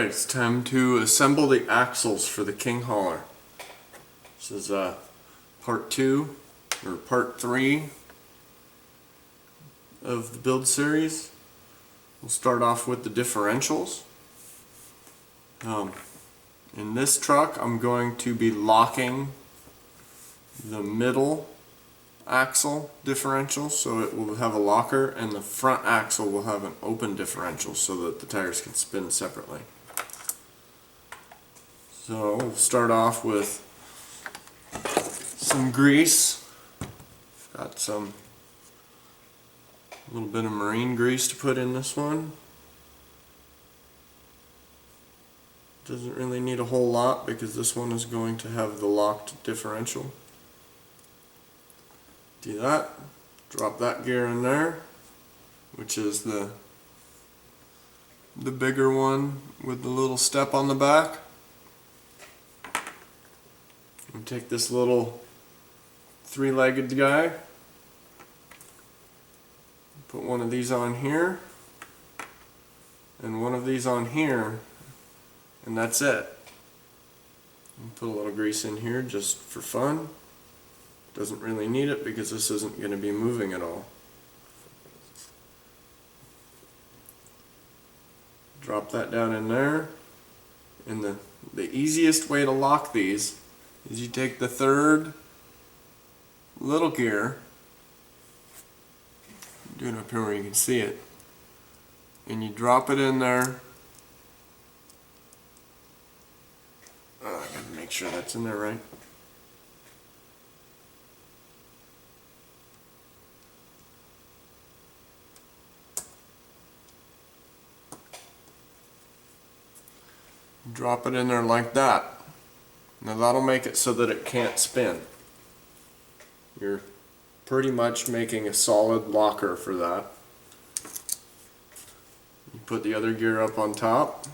Alright, it's time to assemble the axles for the King Hauler. This is part 2 or part 3 of the build series. We'll start off with the differentials. In this truck I'm going to be locking the middle axle differential so it will have a locker, and the front axle will have an open differential so that the tires can spin separately. So we'll start off with some grease. Got a little bit of marine grease to put in this one. Doesn't really need a whole lot because this one is going to have the locked differential. Do that, drop that gear in there, which is the bigger one with the little step on the back. And take this little three-legged guy, put one of these on here, and one of these on here, and that's it. And put a little grease in here just for fun. Doesn't really need it because this isn't going to be moving at all. Drop that down in there. And the easiest way to lock these is you take the third little gear, do it up here where you can see it, and you drop it in there. I gotta make sure that's in there right. Drop it in there like that. Now that'll make it so that it can't spin. You're pretty much making a solid locker for that. You put the other gear up on top,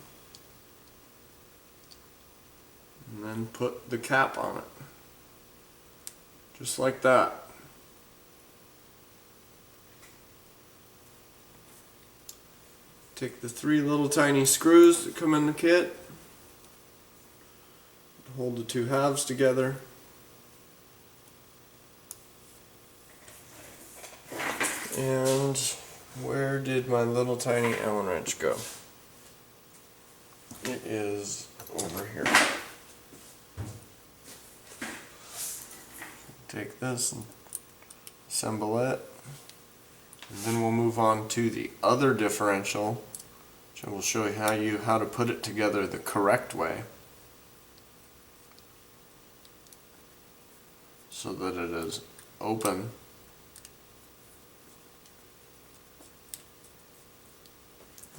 and then put the cap on it. Just like that. Take the 3 little tiny screws that come in the kit, hold the 2 halves together, and where did my little tiny Allen wrench go? It is over here. Take this and assemble it, and then we'll move on to the other differential, which I will show you how to put it together the correct way, so that it is open.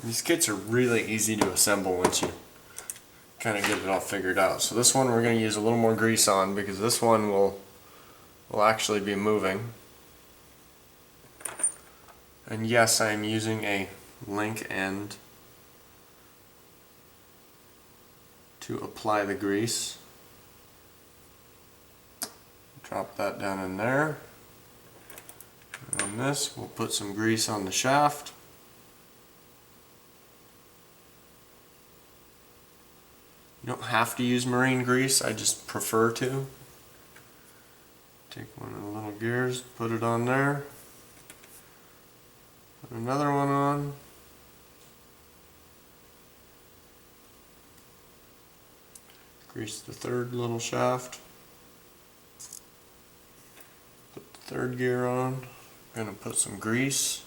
These kits are really easy to assemble once you kind of get it all figured out. So this one we're going to use a little more grease on because this one will actually be moving. And yes, I am using a link end to apply the grease. Drop that down in there. And on this, we'll put some grease on the shaft. You don't have to use marine grease, I just prefer to. Take one of the little gears, put it on there. Put another one on. Grease the third little shaft. Put the third gear on. I'm going to put some grease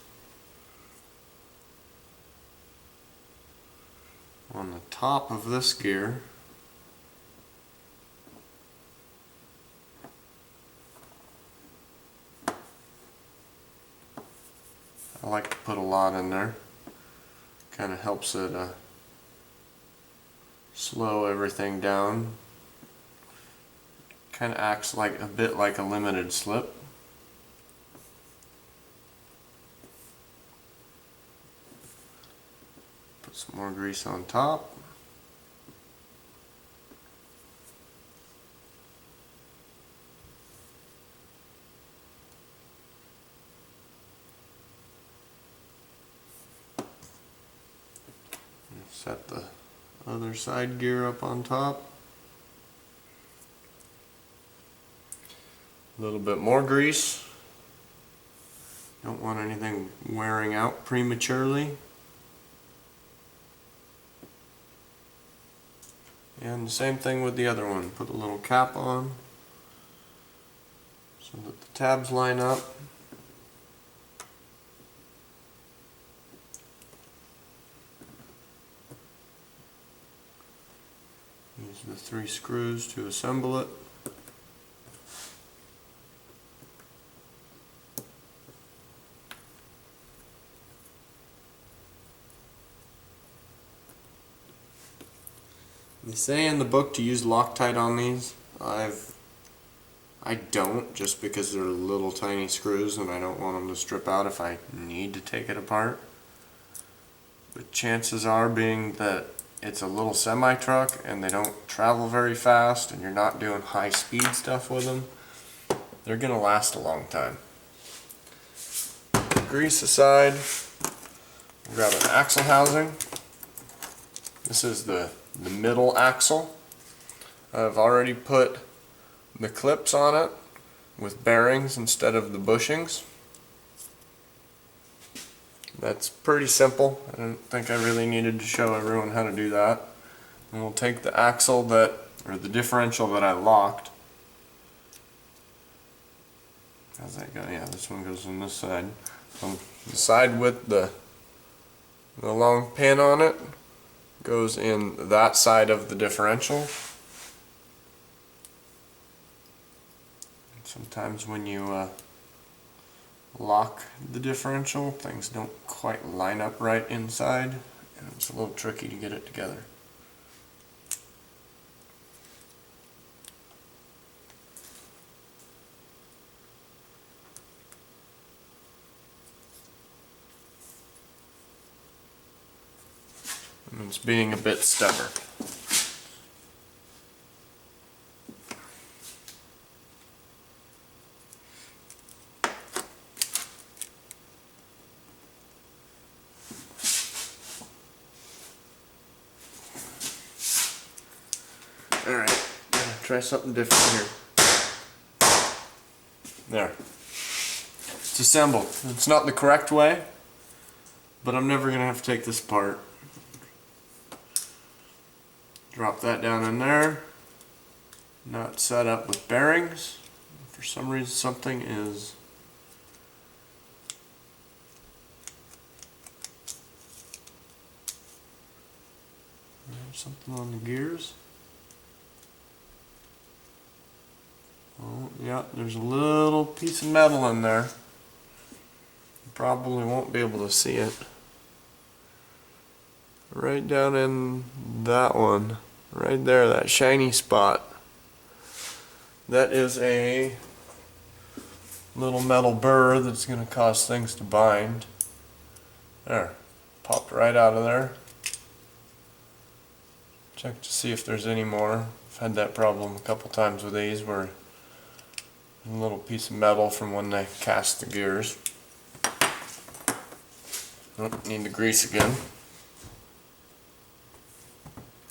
on the top of this gear. I like to put a lot in there. Kind of helps it slow everything down. Kind of acts like a bit like a limited slip. Put some more grease on top. Set the Other side gear up on top. A little bit more grease. Don't want anything wearing out prematurely. And the same thing with the other one. Put a little cap on so that the tabs line up. Use the 3 screws to assemble it. They say in the book to use Loctite on these. I don't, just because they're little tiny screws and I don't want them to strip out if I need to take it apart. But chances are, being that it's a little semi-truck and they don't travel very fast and you're not doing high speed stuff with them, they're going to last a long time. Grease aside, we'll grab an axle housing. This is the middle axle. I've already put the clips on it with bearings instead of the bushings. That's pretty simple. I don't think I really needed to show everyone how to do that. And we'll take the axle or the differential that I locked. How's that go? Yeah, this one goes on this side. So the side with the long pin on it goes in that side of the differential. Sometimes when you lock the differential, things don't quite line up right inside, and it's a little tricky to get it together. And it's being a bit stubborn. Alright, gonna try something different here. There. It's assembled. It's not the correct way, but I'm never gonna have to take this apart. Drop that down in there. Not set up with bearings. For some reason something is something on the gears. Oh, yeah, there's a little piece of metal in there. You probably won't be able to see it. Right down in that one, right there, that shiny spot. That is a little metal burr that's going to cause things to bind. There, popped right out of there. Check to see if there's any more. I've had that problem a couple times with these, where a little piece of metal from when they cast the gears. Oh, need the grease again.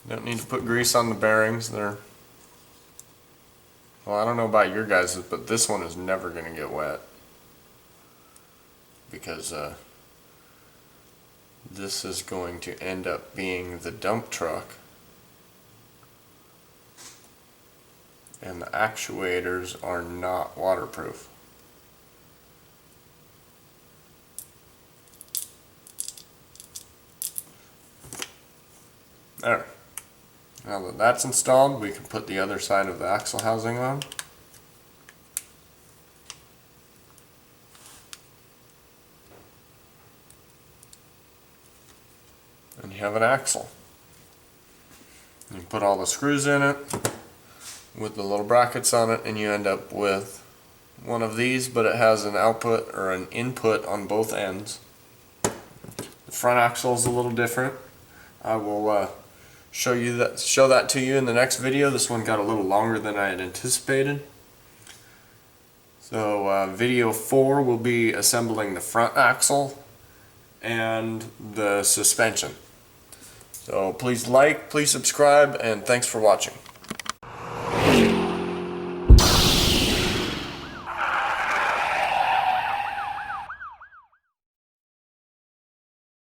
Don't need to put grease on the bearings. They're, well, I don't know about your guys', but this one is never going to get wet, because this is going to end up being the dump truck, and the actuators are not waterproof. There. Now that that's installed, we can put the other side of the axle housing on. And you have an axle. You put all the screws in it with the little brackets on it, and you end up with one of these, but it has an output or an input on both ends. The front axle is a little different. I will show that to you in the next video. This one got a little longer than I had anticipated. So video 4 will be assembling the front axle and the suspension. So please like, please subscribe, and thanks for watching.